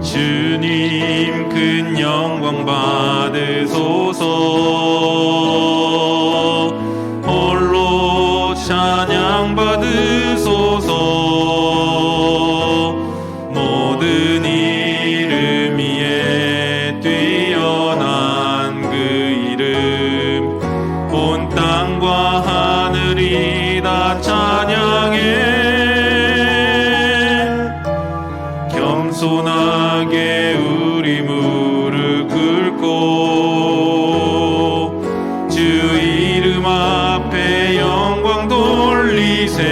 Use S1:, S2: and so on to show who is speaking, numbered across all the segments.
S1: 주님 큰 영광 받으소서. 홀로 찬양 받으소서. 모든 이름 위에 뛰어난 그 이름, 온 땅과 하늘이 다 찬양해. 겸손하게 우리 무릎 꿇고 주 이름 앞에 영광 돌리세.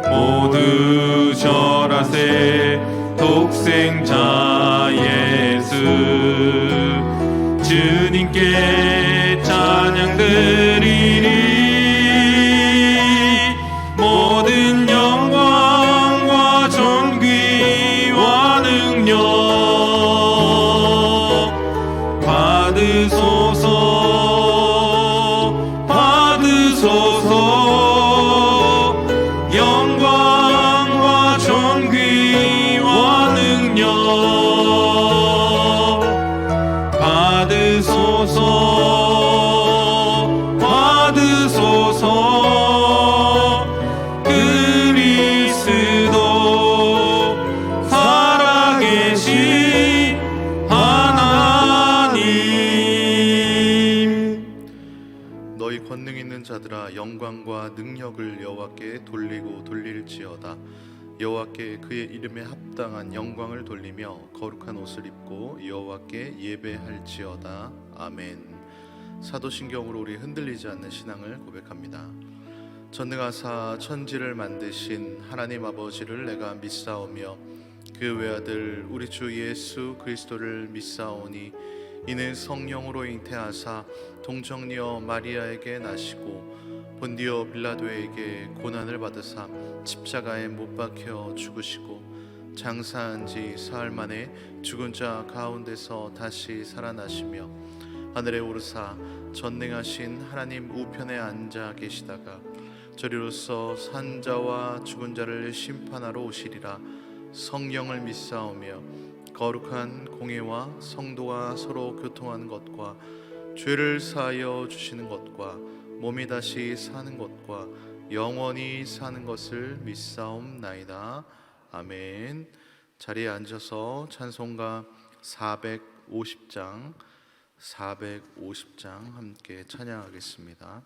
S1: 모두 절하세. 독생자 예수 주님께 찬양 드리리. 모든 영광과 존귀와 능력 받으소서. 받으소서. 영광과 존귀와 능력 받으소서. 받으소서. 그리스도 살아계신 하나님.
S2: 너희 권능 있는 자들아, 영광과 능력을 여호와께 돌리고 돌릴지어다. 여호와께 그의 이름에 합당한 영광을 돌리며 거룩한 옷을 입고 여호와께 예배할지어다. 아멘. 사도신경으로 우리 흔들리지 않는 신앙을 고백합니다. 전능하사 천지를 만드신 하나님 아버지를 내가 믿사오며 그 외아들 우리 주 예수 그리스도를 믿사오니 이는 성령으로 잉태하사 동정녀 마리아에게 나시고 본디오 빌라도에게 고난을 받으사 십자가에 못 박혀 죽으시고 장사한 지 사흘 만에 죽은 자 가운데서 다시 살아나시며 하늘에 오르사 전능하신 하나님 우편에 앉아 계시다가 저리로서 산 자와 죽은 자를 심판하러 오시리라. 성령을 믿사오며 거룩한 공예와 성도가 서로 교통하는 것과 죄를 사하여 주시는 것과 몸이 다시 사는 것과 영원히 사는 것을 믿사옵나이다. 아멘. 자리에 앉아서 찬송가 450장 함께 찬양하겠습니다.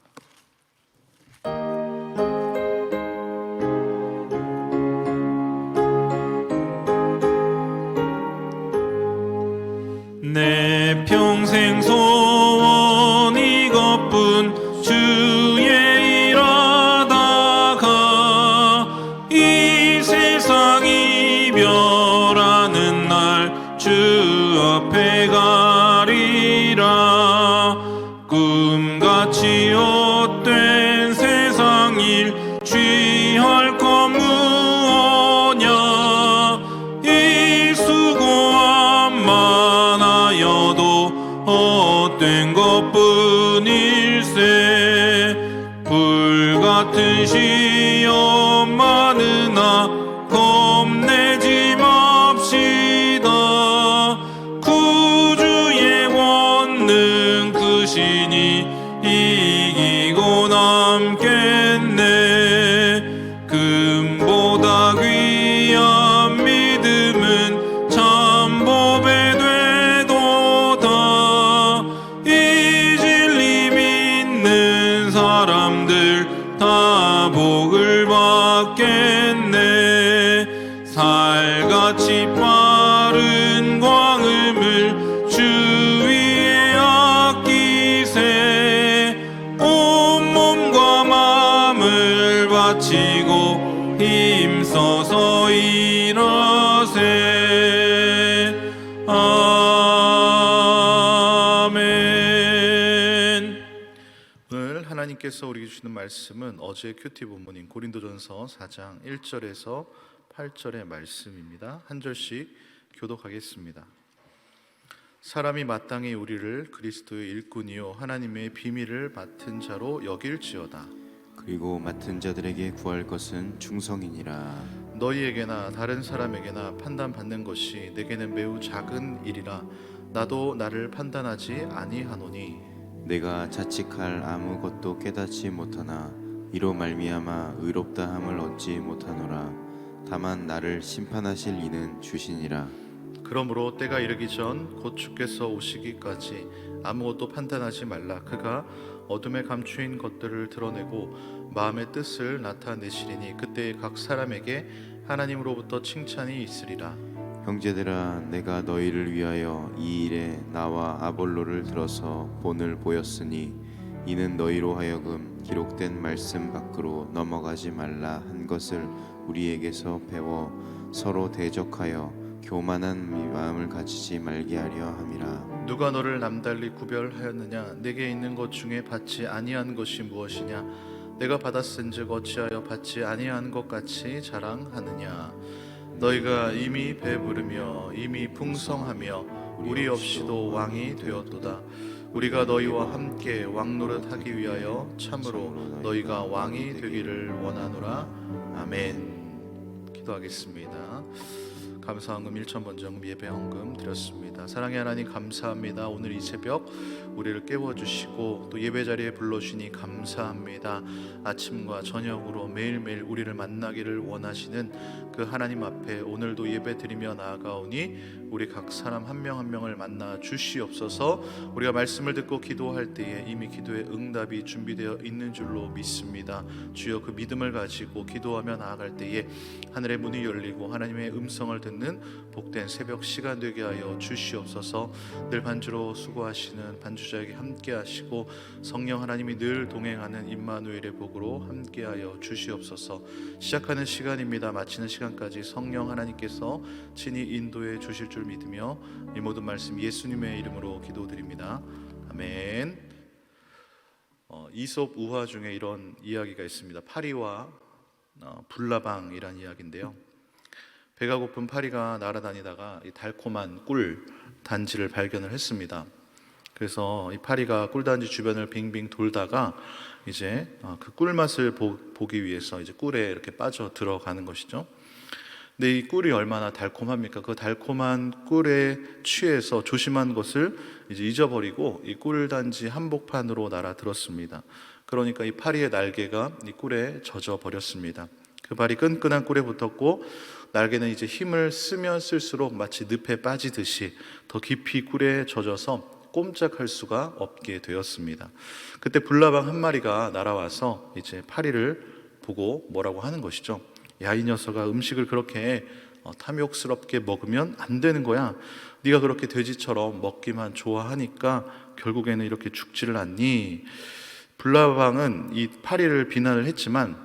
S1: 내 평생 소원 이것뿐, 주의 일하다가 이 세상 이별하는 날 주 앞에 가리라. 꿈같이 헛된 세상 일 취할 것 무엇냐. 이 수고함만 하여도 헛된 것뿐일세. 불같은 시험 많으나 겁내지 맙시다. 구주의 권능 크시니 이기고 남겠네. 금보다 귀한 믿음은 참법에 되도다. 이 진리 믿는 사람들 다 복을 받겠네. 살같이 빠른 광음을 주 위에 아끼세. 온몸과 마음을 바치고 힘써서 일하세. 아멘.
S2: 오늘 하나님께서 우리에게 주시는 말씀은 어제 큐티 본문인 고린도전서 4장 1절에서 8절의 말씀입니다. 한 절씩 교독하겠습니다. 사람이 마땅히 우리를 그리스도의 일꾼이요 하나님의 비밀을 맡은 자로 여길지어다.
S3: 그리고 맡은 자들에게 구할 것은 충성이니라.
S2: 너희에게나 다른 사람에게나 판단받는 것이 내게는 매우 작은 일이라 나도 나를 판단하지 아니하노니
S3: 내가 자칙할 아무것도 깨닫지 못하나 이로 말미암아 의롭다 함을 얻지 못하노라. 다만 나를 심판하실 이는 주시니라.
S2: 그러므로 때가 이르기 전 곧 주께서 오시기까지 아무것도 판단하지 말라. 그가 어둠에 감추인 것들을 드러내고 마음의 뜻을 나타내시리니 그때 각 사람에게 하나님으로부터 칭찬이 있으리라.
S3: 형제들아, 내가 너희를 위하여 이 일에 나와 아볼로를 들어서 본을 보였으니 이는 너희로 하여금 기록된 말씀 밖으로 넘어가지 말라 한 것을 우리에게서 배워 서로 대적하여 교만한 마음을 가지지 말게 하려 함이라.
S2: 누가 너를 남달리 구별하였느냐? 내게 있는 것 중에 받지 아니한 것이 무엇이냐? 내가 받았은즉 어찌하여 받지 아니한 것 같이 자랑하느냐? 너희가 이미 배부르며 이미 풍성하며 우리 없이도 왕이 되었도다. 우리가 너희와 함께 왕노릇하기 위하여 참으로 너희가 왕이 되기를 원하노라. 아멘. 기도하겠습니다. 감사헌금 1,000번정금 예배헌금 드렸습니다. 사랑의 하나님 감사합니다. 오늘 이 새벽 우리를 깨워주시고 또 예배자리에 불러주시니 감사합니다. 아침과 저녁으로 매일매일 우리를 만나기를 원하시는 그 하나님 앞에 오늘도 예배드리며 나아가오니 우리 각 사람 한 명 한 명을 만나 주시옵소서. 우리가 말씀을 듣고 기도할 때에 이미 기도의 응답이 준비되어 있는 줄로 믿습니다. 주여 그 믿음을 가지고 기도하며 나아갈 때에 하늘의 문이 열리고 하나님의 음성을 듣는 복된 새벽 시간 되게 하여 주시옵소서. 늘 반주로 수고하시는 반주자에게 함께 하시고 성령 하나님이 늘 동행하는 임마누엘의 복으로 함께 하여 주시옵소서. 시작하는 시간입니다. 마치는 시간까지 성령 하나님께서 친히 인도해 주실 줄 믿으며 이 모든 말씀 예수님의 이름으로 기도드립니다. 아멘. 이솝 우화 중에 이런 이야기가 있습니다. 파리와 불나방이란 이야기인데요. 배가 고픈 파리가 날아다니다가 이 달콤한 꿀 단지를 발견을 했습니다. 그래서 이 파리가 꿀단지 주변을 빙빙 돌다가 이제 그 꿀맛을 보기 위해서 이제 꿀에 이렇게 빠져 들어가는 것이죠. 근데 이 꿀이 얼마나 달콤합니까? 그 달콤한 꿀에 취해서 조심한 것을 이제 잊어버리고 이 꿀단지 한복판으로 날아들었습니다. 그러니까 이 파리의 날개가 이 꿀에 젖어 버렸습니다. 그 발이 끈끈한 꿀에 붙었고 날개는 이제 힘을 쓰면 쓸수록 마치 늪에 빠지듯이 더 깊이 꿀에 젖어서 꼼짝할 수가 없게 되었습니다. 그때 불나방 한 마리가 날아와서 이제 파리를 보고 뭐라고 하는 것이죠. 야, 이 녀석아, 음식을 그렇게 탐욕스럽게 먹으면 안 되는 거야. 네가 그렇게 돼지처럼 먹기만 좋아하니까 결국에는 이렇게 죽지를 않니? 불나방은 이 파리를 비난을 했지만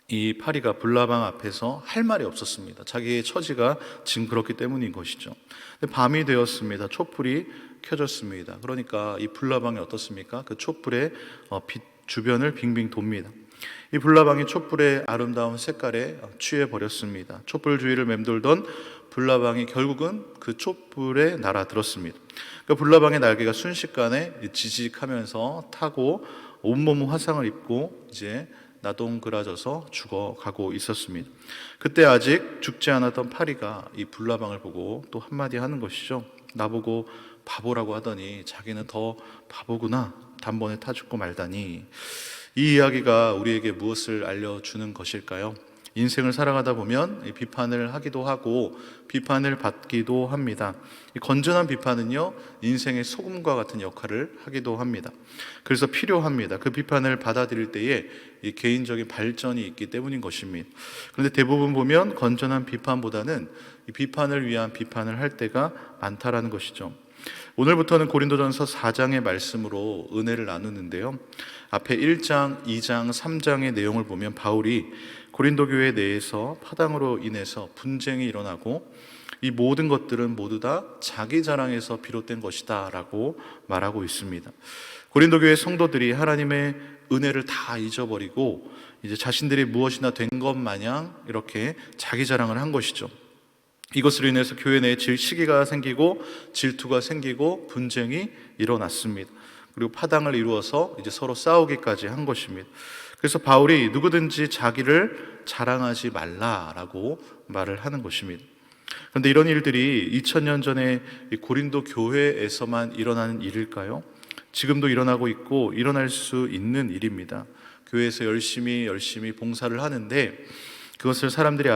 S2: 이 파리가 불나방 앞에서 할 말이 없었습니다. 자기의 처지가 지금 그렇기 때문인 것이죠. 밤이 되었습니다. 촛불이 켜졌습니다. 그러니까 이 불나방이 어떻습니까? 그 촛불의 빛 주변을 빙빙 돕니다. 이 불나방이 촛불의 아름다운 색깔에 취해 버렸습니다. 촛불 주위를 맴돌던 불나방이 결국은 그 촛불에 날아들었습니다. 그 불나방의 날개가 순식간에 지직하면서 타고 온몸 화상을 입고 이제 나동그라져서 죽어가고 있었습니다. 그때 아직 죽지 않았던 파리가 이 불나방을 보고 또 한마디 하는 것이죠. 나보고 바보라고 하더니 자기는 더 바보구나. 단번에 타 죽고 말다니. 이 이야기가 우리에게 무엇을 알려주는 것일까요? 인생을 살아가다 보면 비판을 하기도 하고 비판을 받기도 합니다. 이 건전한 비판은요, 인생의 소금과 같은 역할을 하기도 합니다. 그래서 필요합니다. 그 비판을 받아들일 때에 이 개인적인 발전이 있기 때문인 것입니다. 그런데 대부분 보면 건전한 비판보다는 이 비판을 위한 비판을 할 때가 많다라는 것이죠. 오늘부터는 고린도전서 4장의 말씀으로 은혜를 나누는데요. 앞에 1장, 2장, 3장의 내용을 보면 바울이 고린도 교회 내에서 파당으로 인해서 분쟁이 일어나고 이 모든 것들은 모두 다 자기 자랑에서 비롯된 것이다 라고 말하고 있습니다. 고린도 교회 성도들이 하나님의 은혜를 다 잊어버리고 이제 자신들이 무엇이나 된 것 마냥 이렇게 자기 자랑을 한 것이죠. 이것으로 인해서 교회 내에 시기가 생기고 질투가 생기고 분쟁이 일어났습니다. 그리고 파당을 이루어서 이제 서로 싸우기까지 한 것입니다. 그래서 바울이 누구든지 자기를 자랑하지 말라라고 말을 하는 것입니다. 그런데 이런 일들이 2000년 전에 고린도 교회에서만 일어나는 일일까요? 지금도 일어나고 있고 일어날 수 있는 일입니다. 교회에서 열심히 봉사를 하는데 그것을 사람들이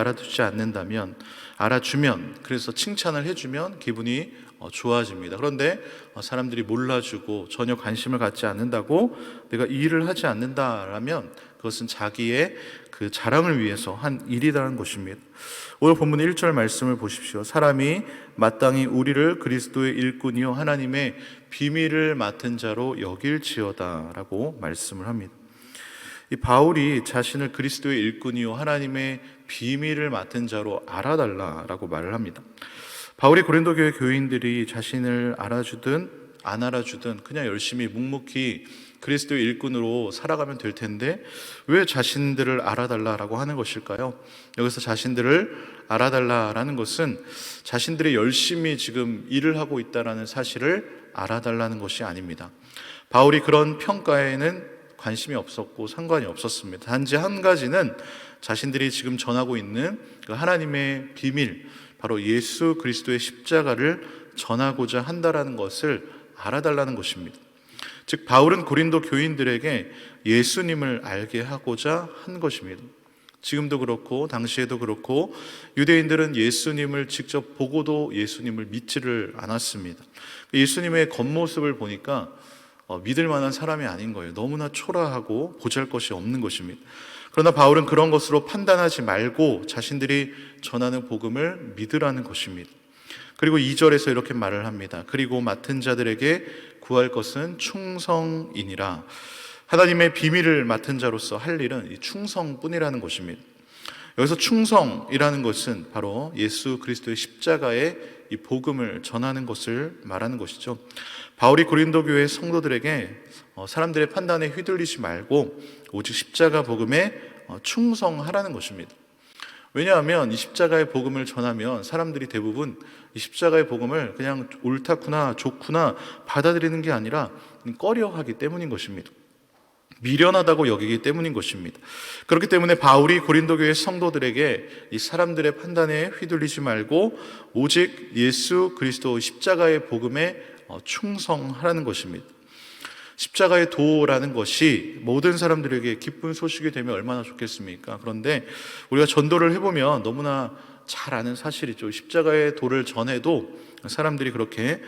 S2: 알아주면 그래서 칭찬을 해주면 기분이 좋아집니다. 그런데 사람들이 몰라주고 전혀 관심을 갖지 않는다고, 내가 이 일을 하지 않는다라면 그것은 자기의 그 자랑을 위해서 한 일이라는 것입니다. 오늘 본문 1절 말씀을 보십시오. 사람이 마땅히 우리를 그리스도의 일꾼이요 하나님의 비밀을 맡은 자로 여길지어다 라고 말씀을 합니다. 이 바울이 자신을 그리스도의 일꾼이요 하나님의 비밀을 맡은 자로 알아달라라고 말을 합니다. 바울이 고린도 교회 교인들이 자신을 알아주든 안 알아주든 그냥 열심히 묵묵히 그리스도의 일꾼으로 살아가면 될 텐데 왜 자신들을 알아달라라고 하는 것일까요? 여기서 자신들을 알아달라라는 것은 자신들이 열심히 지금 일을 하고 있다는 사실을 알아달라는 것이 아닙니다. 바울이 그런 평가에는 관심이 없었고 상관이 없었습니다. 단지 한 가지는 자신들이 지금 전하고 있는 그 하나님의 비밀, 바로 예수 그리스도의 십자가를 전하고자 한다라는 것을 알아달라는 것입니다. 즉 바울은 고린도 교인들에게 예수님을 알게 하고자 한 것입니다. 지금도 그렇고 당시에도 그렇고 유대인들은 예수님을 직접 보고도 예수님을 믿지를 않았습니다. 예수님의 겉모습을 보니까 믿을 만한 사람이 아닌 거예요. 너무나 초라하고 보잘것이 없는 것입니다. 그러나 바울은 그런 것으로 판단하지 말고 자신들이 전하는 복음을 믿으라는 것입니다. 그리고 2절에서 이렇게 말을 합니다. 그리고 맡은 자들에게 구할 것은 충성이니라. 하나님의 비밀을 맡은 자로서 할 일은 이 충성뿐이라는 것입니다. 여기서 충성이라는 것은 바로 예수 그리스도의 십자가의 이 복음을 전하는 것을 말하는 것이죠. 바울이 고린도 교회 성도들에게 사람들의 판단에 휘둘리지 말고 오직 십자가 복음에 충성하라는 것입니다. 왜냐하면 이 십자가의 복음을 전하면 사람들이 대부분 이 십자가의 복음을 그냥 옳다구나 좋구나 받아들이는 게 아니라 꺼려하기 때문인 것입니다. 미련하다고 여기기 때문인 것입니다. 그렇기 때문에 바울이 고린도 교회 성도들에게 이 사람들의 판단에 휘둘리지 말고 오직 예수 그리스도 십자가의 복음에 충성하라는 것입니다. 십자가의 도라는 것이 모든 사람들에게 기쁜 소식이 되면 얼마나 좋겠습니까? 그런데 우리가 전도를 해보면 너무나 잘 아는 사실이죠. 십자가의 도를 전해도 사람들이 그렇게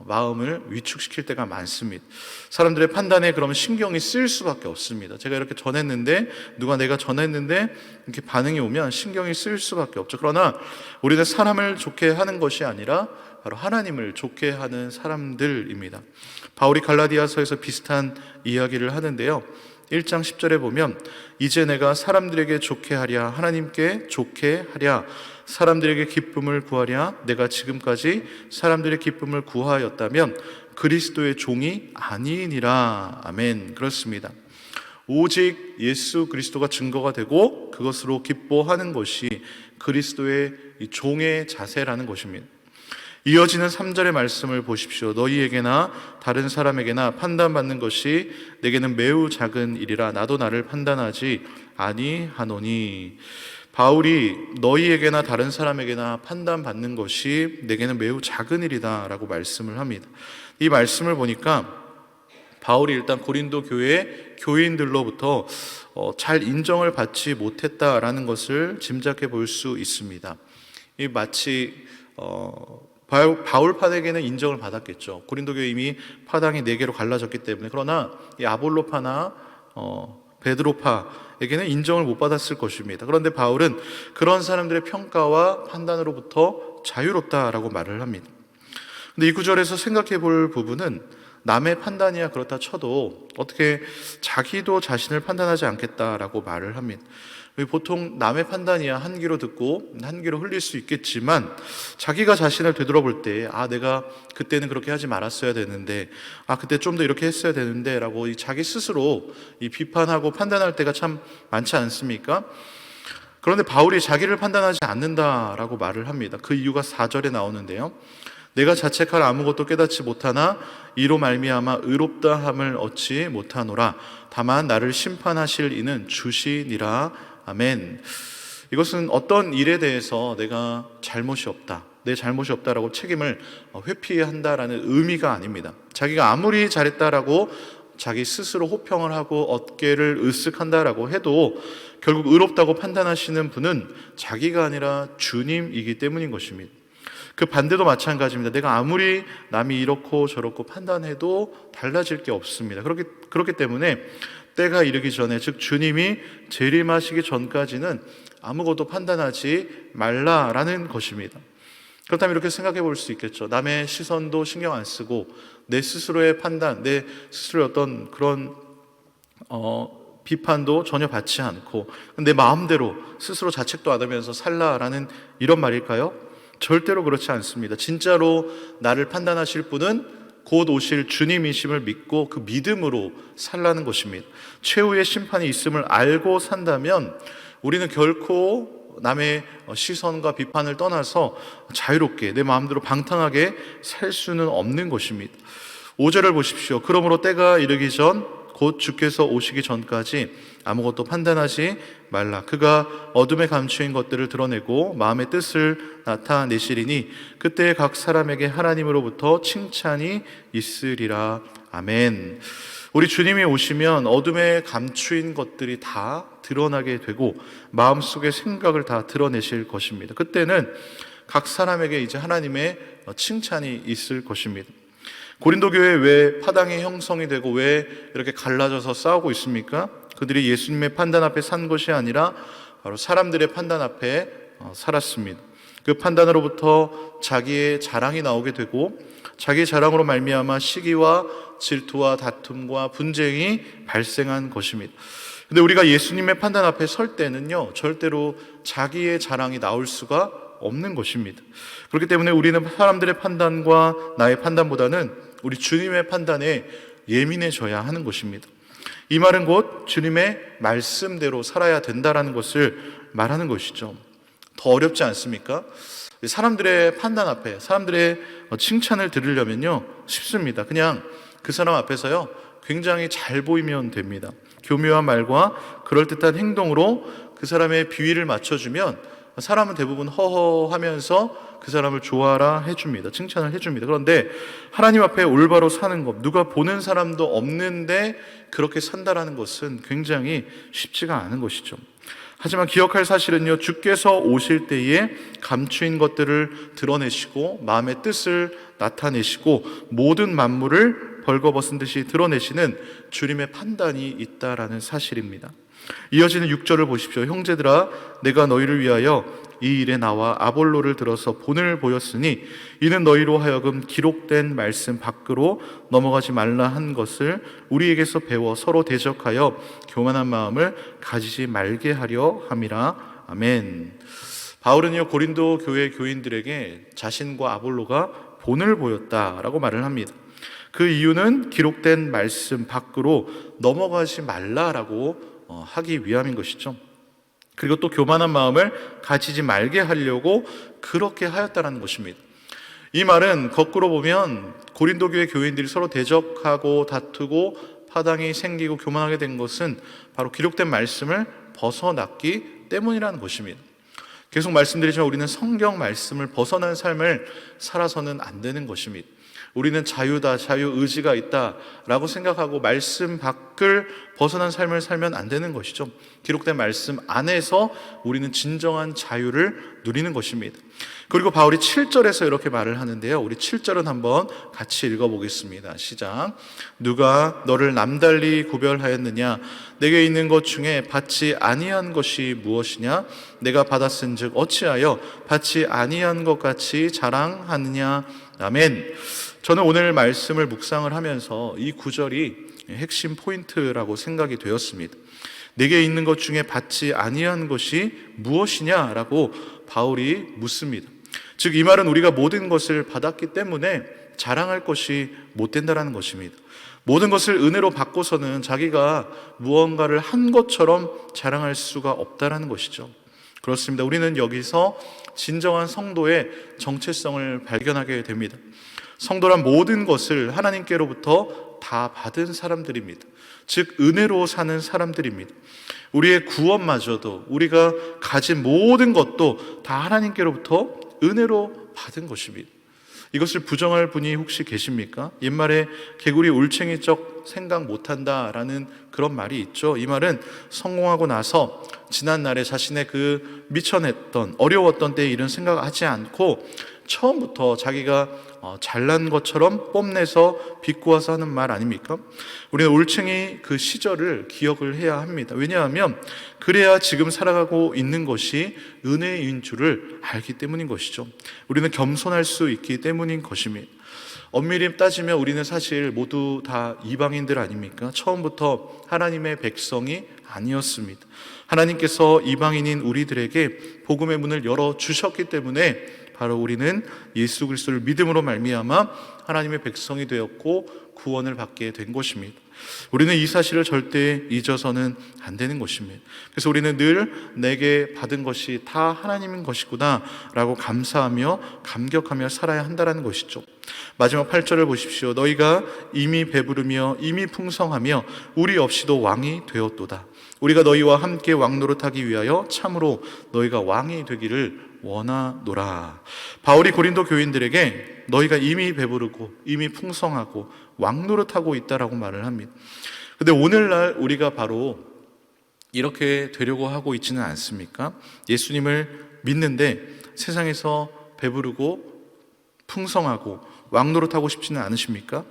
S2: 마음을 위축시킬 때가 많습니다. 사람들의 판단에 그러면 신경이 쓰일 수밖에 없습니다. 제가 이렇게 전했는데 누가 내가 전했는데 이렇게 반응이 오면 신경이 쓰일 수밖에 없죠. 그러나 우리는 사람을 좋게 하는 것이 아니라 바로 하나님을 좋게 하는 사람들입니다. 바울이 갈라디아서에서 비슷한 이야기를 하는데요. 1장 10절에 보면 이제 내가 사람들에게 좋게 하랴 하나님께 좋게 하랴 사람들에게 기쁨을 구하랴 내가 지금까지 사람들의 기쁨을 구하였다면 그리스도의 종이 아니니라. 아멘. 그렇습니다. 오직 예수 그리스도가 증거가 되고 그것으로 기뻐하는 것이 그리스도의 종의 자세라는 것입니다. 이어지는 3절의 말씀을 보십시오. 너희에게나 다른 사람에게나 판단받는 것이 내게는 매우 작은 일이라 나도 나를 판단하지 아니하노니. 바울이 너희에게나 다른 사람에게나 판단받는 것이 내게는 매우 작은 일이다 라고 말씀을 합니다. 이 말씀을 보니까 바울이 일단 고린도 교회 교인들로부터 잘 인정을 받지 못했다라는 것을 짐작해 볼 수 있습니다. 이 마치 바울파에게는 인정을 받았겠죠. 고린도 교회 이미 파당이 4개로 갈라졌기 때문에. 그러나 이 아볼로파나 베드로파에게는 인정을 못 받았을 것입니다. 그런데 바울은 그런 사람들의 평가와 판단으로부터 자유롭다라고 말을 합니다. 근데 이 구절에서 생각해 볼 부분은 남의 판단이야 그렇다 쳐도 어떻게 자기도 자신을 판단하지 않겠다라고 말을 합니다. 보통 남의 판단이야 한 귀로 듣고 한 귀로 흘릴 수 있겠지만 자기가 자신을 되돌아볼 때 내가 그때는 그렇게 하지 말았어야 되는데 그때 좀 더 이렇게 했어야 되는데 라고 자기 스스로 이 비판하고 판단할 때가 참 많지 않습니까? 그런데 바울이 자기를 판단하지 않는다라고 말을 합니다. 그 이유가 4절에 나오는데요. 내가 자책할 아무것도 깨닫지 못하나 이로 말미암아 의롭다함을 얻지 못하노라. 다만 나를 심판하실 이는 주시니라. 아멘. 이것은 어떤 일에 대해서 내가 잘못이 없다, 내 잘못이 없다라고 책임을 회피한다라는 의미가 아닙니다. 자기가 아무리 잘했다라고 자기 스스로 호평을 하고 어깨를 으쓱한다라고 해도 결국 의롭다고 판단하시는 분은 자기가 아니라 주님이기 때문인 것입니다. 그 반대도 마찬가지입니다. 내가 아무리 남이 이렇고 저렇고 판단해도 달라질 게 없습니다. 그렇기 때문에 때가 이르기 전에, 즉 주님이 재림하시기 전까지는 아무것도 판단하지 말라라는 것입니다. 그렇다면 이렇게 생각해 볼 수 있겠죠. 남의 시선도 신경 안 쓰고 내 스스로의 판단, 내 스스로의 어떤 그런 비판도 전혀 받지 않고 내 마음대로 스스로 자책도 안 하면서 살라라는 이런 말일까요? 절대로 그렇지 않습니다. 진짜로 나를 판단하실 분은 곧 오실 주님이심을 믿고 그 믿음으로 살라는 것입니다. 최후의 심판이 있음을 알고 산다면 우리는 결코 남의 시선과 비판을 떠나서 자유롭게 내 마음대로 방탕하게 살 수는 없는 것입니다. 5절을 보십시오. 그러므로 때가 이르기 전 곧 주께서 오시기 전까지 아무것도 판단하지 말라. 그가 어둠에 감추인 것들을 드러내고 마음의 뜻을 나타내시리니 그때 각 사람에게 하나님으로부터 칭찬이 있으리라. 아멘. 우리 주님이 오시면 어둠에 감추인 것들이 다 드러나게 되고 마음속의 생각을 다 드러내실 것입니다. 그때는 각 사람에게 이제 하나님의 칭찬이 있을 것입니다. 고린도 교회 왜 파당이 형성이 되고 왜 이렇게 갈라져서 싸우고 있습니까? 그들이 예수님의 판단 앞에 산 것이 아니라 바로 사람들의 판단 앞에 살았습니다. 그 판단으로부터 자기의 자랑이 나오게 되고 자기의 자랑으로 말미암아 시기와 질투와 다툼과 분쟁이 발생한 것입니다. 근데 우리가 예수님의 판단 앞에 설 때는요, 절대로 자기의 자랑이 나올 수가 없는 것입니다. 그렇기 때문에 우리는 사람들의 판단과 나의 판단보다는 우리 주님의 판단에 예민해져야 하는 것입니다. 이 말은 곧 주님의 말씀대로 살아야 된다라는 것을 말하는 것이죠. 더 어렵지 않습니까? 사람들의 판단 앞에, 사람들의 칭찬을 들으려면요, 쉽습니다. 그냥 그 사람 앞에서요, 굉장히 잘 보이면 됩니다. 교묘한 말과 그럴듯한 행동으로 그 사람의 비위를 맞춰주면 사람은 대부분 허허하면서 그 사람을 좋아라 해줍니다. 칭찬을 해줍니다. 그런데 하나님 앞에 올바로 사는 것, 누가 보는 사람도 없는데 그렇게 산다라는 것은 굉장히 쉽지가 않은 것이죠. 하지만 기억할 사실은요, 주께서 오실 때에 감추인 것들을 드러내시고 마음의 뜻을 나타내시고 모든 만물을 벌거벗은 듯이 드러내시는 주님의 판단이 있다라는 사실입니다. 이어지는 6절을 보십시오. 형제들아, 내가 너희를 위하여 이 일에 나와 아볼로를 들어서 본을 보였으니 이는 너희로 하여금 기록된 말씀 밖으로 넘어가지 말라 한 것을 우리에게서 배워 서로 대적하여 교만한 마음을 가지지 말게 하려 함이라. 아멘. 바울은요, 고린도 교회 교인들에게 자신과 아볼로가 본을 보였다라고 말을 합니다. 그 이유는 기록된 말씀 밖으로 넘어가지 말라라고 하기 위함인 것이죠. 그리고 또 교만한 마음을 가지지 말게 하려고 그렇게 하였다는 것입니다. 이 말은 거꾸로 보면 고린도 교회 교인들이 서로 대적하고 다투고 파당이 생기고 교만하게 된 것은 바로 기록된 말씀을 벗어났기 때문이라는 것입니다. 계속 말씀드리지만 우리는 성경 말씀을 벗어난 삶을 살아서는 안 되는 것입니다. 우리는 자유다, 자유의지가 있다라고 생각하고 말씀 밖을 벗어난 삶을 살면 안 되는 것이죠. 기록된 말씀 안에서 우리는 진정한 자유를 누리는 것입니다. 그리고 바울이 7절에서 이렇게 말을 하는데요, 우리 7절은 한번 같이 읽어보겠습니다. 시작. 누가 너를 남달리 구별하였느냐? 내게 있는 것 중에 받지 아니한 것이 무엇이냐? 내가 받았은즉 어찌하여 받지 아니한 것 같이 자랑하느냐? 아멘. 저는 오늘 말씀을 묵상을 하면서 이 구절이 핵심 포인트라고 생각이 되었습니다. 내게 있는 것 중에 받지 아니한 것이 무엇이냐라고 바울이 묻습니다. 즉 이 말은 우리가 모든 것을 받았기 때문에 자랑할 것이 못 된다라는 것입니다. 모든 것을 은혜로 받고서는 자기가 무언가를 한 것처럼 자랑할 수가 없다라는 것이죠. 그렇습니다. 우리는 여기서 진정한 성도의 정체성을 발견하게 됩니다. 성도란 모든 것을 하나님께로부터 다 받은 사람들입니다. 즉 은혜로 사는 사람들입니다. 우리의 구원마저도, 우리가 가진 모든 것도 다 하나님께로부터 은혜로 받은 것입니다. 이것을 부정할 분이 혹시 계십니까? 옛말에 개구리 올챙이적 생각 못한다라는 그런 말이 있죠. 이 말은 성공하고 나서 지난날에 자신의 그 미쳐냈던 어려웠던 때의 일은 생각하지 않고 처음부터 자기가 잘난 것처럼 뽐내서 비꼬아서 하는 말 아닙니까? 우리는 올챙이 그 시절을 기억을 해야 합니다. 왜냐하면 그래야 지금 살아가고 있는 것이 은혜인 줄을 알기 때문인 것이죠. 우리는 겸손할 수 있기 때문인 것입니다. 엄밀히 따지면 우리는 사실 모두 다 이방인들 아닙니까? 처음부터 하나님의 백성이 아니었습니다. 하나님께서 이방인인 우리들에게 복음의 문을 열어주셨기 때문에 바로 우리는 예수 그리스도를 믿음으로 말미암아 하나님의 백성이 되었고 구원을 받게 된 것입니다. 우리는 이 사실을 절대 잊어서는 안 되는 것입니다. 그래서 우리는 늘 내게 받은 것이 다 하나님인 것이구나 라고 감사하며 감격하며 살아야 한다는 것이죠. 마지막 8절을 보십시오. 너희가 이미 배부르며 이미 풍성하며 우리 없이도 왕이 되었도다. 우리가 너희와 함께 왕노릇하기 위하여 참으로 너희가 왕이 되기를 원하노라. 바울이 고린도 교인들에게 너희가 이미 배부르고 이미 풍성하고 왕노릇하고 있다라고 말을 합니다. 근데 오늘날 우리가 바로 이렇게 되려고 하고 있지는 않습니까? 예수님을 믿는데 세상에서 배부르고 풍성하고 왕노릇하고 싶지는 않으십니까?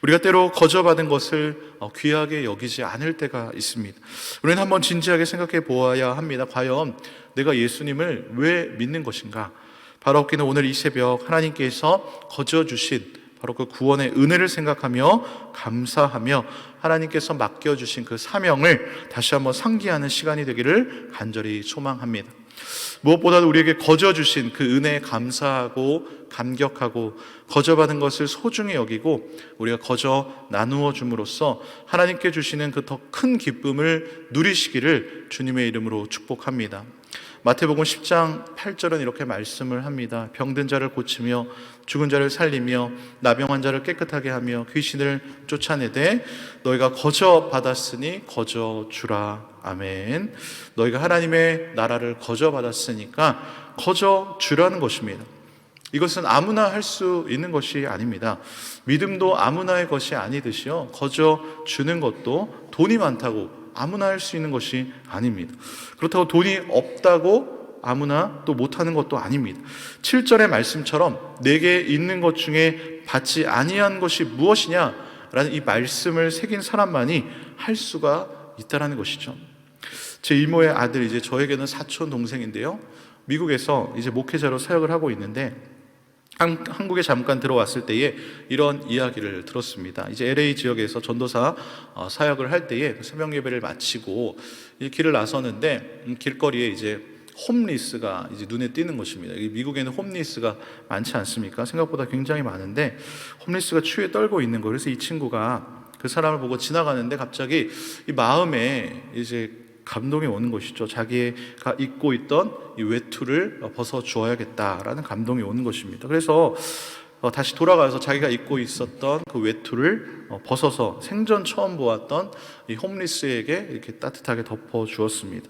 S2: 우리가 때로 거저받은 것을 귀하게 여기지 않을 때가 있습니다. 우리는 한번 진지하게 생각해 보아야 합니다. 과연 내가 예수님을 왜 믿는 것인가? 바로 없기는 오늘 이 새벽 하나님께서 거저 주신 바로 그 구원의 은혜를 생각하며 감사하며 하나님께서 맡겨주신 그 사명을 다시 한번 상기하는 시간이 되기를 간절히 소망합니다. 무엇보다도 우리에게 거저 주신 그 은혜에 감사하고 감격하고 거저받은 것을 소중히 여기고 우리가 거저 나누어 줌으로써 하나님께 주시는 그 더 큰 기쁨을 누리시기를 주님의 이름으로 축복합니다. 마태복음 10장 8절은 이렇게 말씀을 합니다. 병든 자를 고치며 죽은 자를 살리며 나병한 자를 깨끗하게 하며 귀신을 쫓아내되 너희가 거저 받았으니 거저 주라. 아멘. 너희가 하나님의 나라를 거저 받았으니까 거저 주라는 것입니다. 이것은 아무나 할 수 있는 것이 아닙니다. 믿음도 아무나의 것이 아니듯이요, 거저 주는 것도 돈이 많다고 아무나 할 수 있는 것이 아닙니다. 그렇다고 돈이 없다고 아무나 또 못하는 것도 아닙니다. 7절의 말씀처럼 내게 있는 것 중에 받지 아니한 것이 무엇이냐라는 이 말씀을 새긴 사람만이 할 수가 있다라는 것이죠. 제 이모의 아들, 이제 저에게는 사촌 동생인데요, 미국에서 이제 목회자로 사역을 하고 있는데 한국에 잠깐 들어왔을 때에 이런 이야기를 들었습니다. 이제 LA 지역에서 전도사 사역을 할 때에 새벽 예배를 마치고 길을 나서는데 길거리에 이제 홈리스가 이제 눈에 띄는 것입니다. 미국에는 홈리스가 많지 않습니까? 생각보다 굉장히 많은데 홈리스가 추위에 떨고 있는 거예요. 그래서 이 친구가 그 사람을 보고 지나가는데 갑자기 이 마음에 이제 감동이 오는 것이죠. 자기가 입고 있던 이 외투를 벗어 주어야겠다라는 감동이 오는 것입니다. 그래서 다시 돌아가서 자기가 입고 있었던 그 외투를 벗어서 생전 처음 보았던 이 홈리스에게 이렇게 따뜻하게 덮어 주었습니다.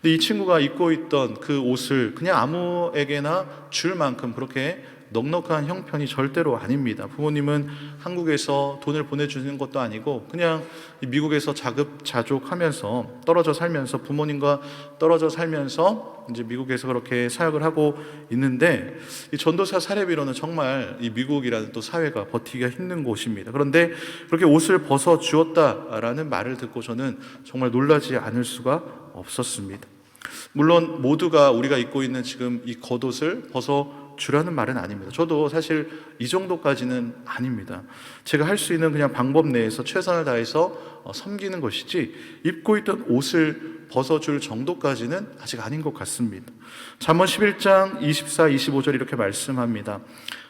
S2: 근데 이 친구가 입고 있던 그 옷을 그냥 아무에게나 줄 만큼 그렇게 넉넉한 형편이 절대로 아닙니다. 부모님은 한국에서 돈을 보내주는 것도 아니고 그냥 미국에서 자급자족하면서 떨어져 살면서 부모님과 떨어져 살면서 이제 미국에서 그렇게 사역을 하고 있는데, 이 전도사 사례비로는 정말 이 미국이라는 또 사회가 버티기가 힘든 곳입니다. 그런데 그렇게 옷을 벗어 주었다라는 말을 듣고 저는 정말 놀라지 않을 수가 없었습니다. 물론 모두가 우리가 입고 있는 지금 이 겉옷을 벗어 주라는 말은 아닙니다. 저도 사실 이 정도까지는 아닙니다. 제가 할 수 있는 그냥 방법 내에서 최선을 다해서 섬기는 것이지 입고 있던 옷을 벗어줄 정도까지는 아직 아닌 것 같습니다. 잠언 11장 24, 25절 이렇게 말씀합니다.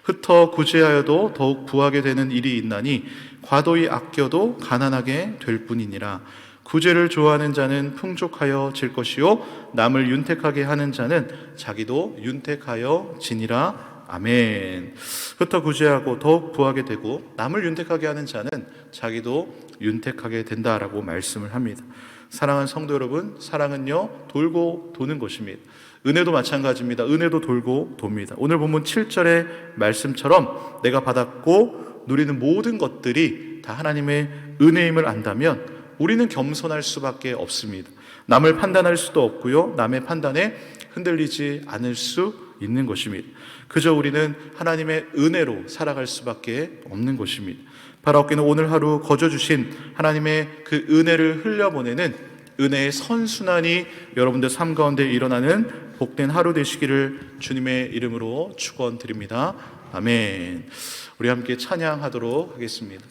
S2: 흩어 구제하여도 더욱 부하게 되는 일이 있나니 과도히 아껴도 가난하게 될 뿐이니라. 구제를 좋아하는 자는 풍족하여 질 것이요 남을 윤택하게 하는 자는 자기도 윤택하여 지니라. 아멘. 흩어 구제하고 더욱 부하게 되고 남을 윤택하게 하는 자는 자기도 윤택하게 된다라고 말씀을 합니다. 사랑하는 성도 여러분, 사랑은요 돌고 도는 것입니다. 은혜도 마찬가지입니다. 은혜도 돌고 돕니다. 오늘 본문 7절의 말씀처럼 내가 받았고 누리는 모든 것들이 다 하나님의 은혜임을 안다면 우리는 겸손할 수밖에 없습니다. 남을 판단할 수도 없고요, 남의 판단에 흔들리지 않을 수 있는 것입니다. 그저 우리는 하나님의 은혜로 살아갈 수밖에 없는 것입니다. 바라옵기는 오늘 하루 거저 주신 하나님의 그 은혜를 흘려보내는 은혜의 선순환이 여러분들 삶 가운데 일어나는 복된 하루 되시기를 주님의 이름으로 축원드립니다. 아멘. 우리 함께 찬양하도록 하겠습니다.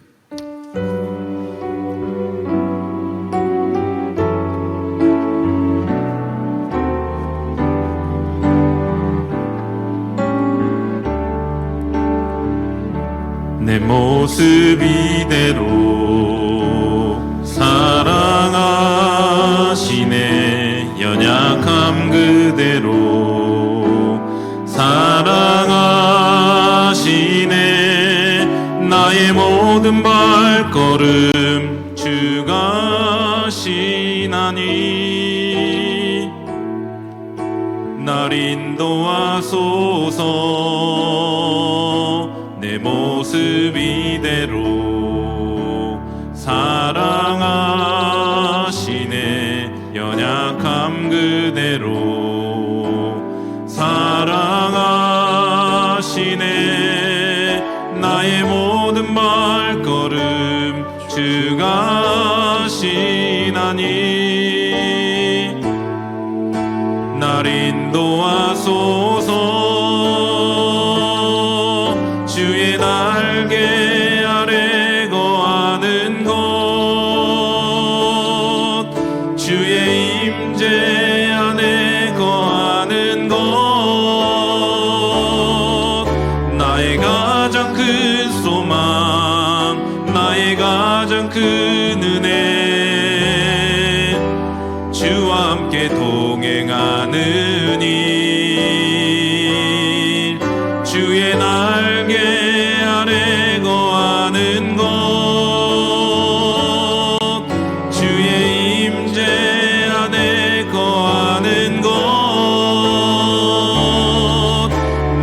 S1: 내 모습 이대로 사랑하시네. 연약함 그대로 사랑하시네. 나의 모든 발걸음 주가 시나니 날 인도하소서. 내 모습 이대로 사랑하시네. 연약함 그대로 사랑하시네. 나의 모든 발걸음 주가 시나니 날 인도하소서. 주의 날개 아래 거하는 곳, 주의 임재 안에 거하는 곳, 나의 가장 큰 소망, 나의 가장 큰 은혜, 주와 함께 동행하는 일, 주의 날개 아래 거하는 곳, 주의 임재 안에 거하는 곳,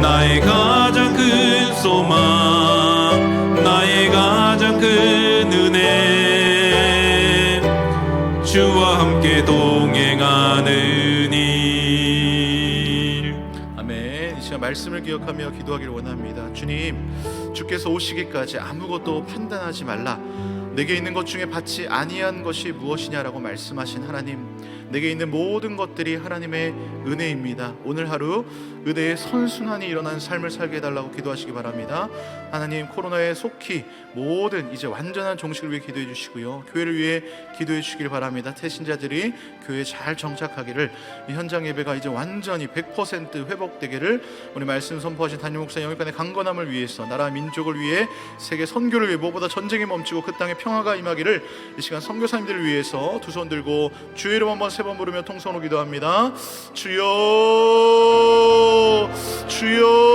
S1: 나의 가장 큰 소망, 나의 가장 큰 은혜, 주와 함께 동행하는 일.
S2: 아멘. 이 시간 말씀을 기억하며 기도하기를 원합니다. 주님, 주께서 오시기까지 아무것도 판단하지 말라. 내게 있는 것 중에 받지 아니한 것이 무엇이냐라고 말씀하신 하나님, 내게 있는 모든 것들이 하나님의 은혜입니다. 오늘 하루 은혜의 선순환이 일어난 삶을 살게 해달라고 기도하시기 바랍니다. 하나님, 코로나에 속히 모든 이제 완전한 종식을 위해 기도해 주시고요, 교회를 위해 기도해 주시길 바랍니다. 태신자들이 교회에 잘 정착하기를, 이 현장 예배가 이제 완전히 100% 회복되기를, 우리 말씀 선포하신 담임 목사 영육간의 강건함을 위해서, 나라 민족을 위해, 세계 선교를 위해, 무엇보다 전쟁이 멈추고 그 땅에 평화가 임하기를, 이 시간 선교사님들을 위해서 두 손 들고 주의 이름 한번 세 번 부르며 통성으로 기도합니다. 주여, 주여.